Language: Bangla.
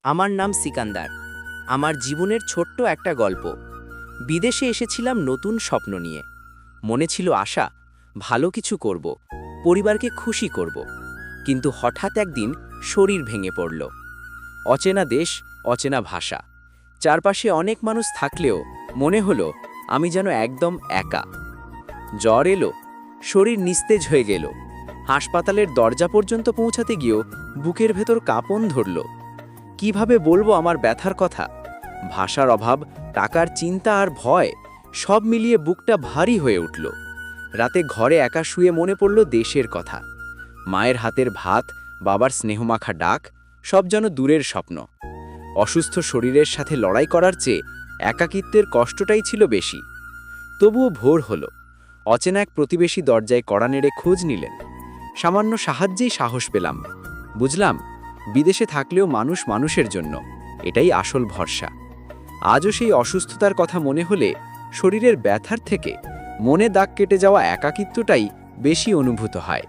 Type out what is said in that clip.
আমার নাম সিকান্দার। আমার জীবনের ছোট্ট একটা গল্প। বিদেশে এসেছিলাম নতুন স্বপ্ন নিয়ে। মনে ছিল আশা, ভালো কিছু করব, পরিবারকে খুশি করব। কিন্তু হঠাৎ একদিন শরীর ভেঙে পড়ল। অচেনা দেশ, অচেনা ভাষা। চারপাশে অনেক মানুষ থাকলেও মনে হলো আমি যেন একদম একা। জ্বর এলো, শরীর নিস্তেজ হয়ে গেল। হাসপাতালের দরজা পর্যন্ত পৌঁছাতে গিয়েও বুকের ভেতর কাঁপন ধরল। কিভাবে বলবো আমার ব্যথার কথা? ভাষার অভাব, টাকার চিন্তা আর ভয় সব মিলিয়ে বুকটা ভারী হয়ে উঠল। রাতে ঘরে একা শুয়ে মনে পড়ল দেশের কথা। মায়ের হাতের ভাত, বাবার স্নেহমাখা ডাক, সব যেন দূরের স্বপ্ন। অসুস্থ শরীরের সাথে লড়াই করার চেয়ে একাকিত্বের কষ্টটাই ছিল বেশি। তবুও ভোর হলো। অচেনা এক প্রতিবেশী দরজায় কড়া নেড়ে খোঁজ নিলেন। সামান্য সাহায্যেই সাহস পেলাম। বুঝলাম, বিদেশে থাকলেও মানুষ মানুষের জন্য, এটাই আসল ভরসা। আজও সেই অসুস্থতার কথা মনে হলে শরীরের ব্যথার থেকে মনে দাগ কেটে যাওয়া একাকিত্বটাই বেশি অনুভূত হয়।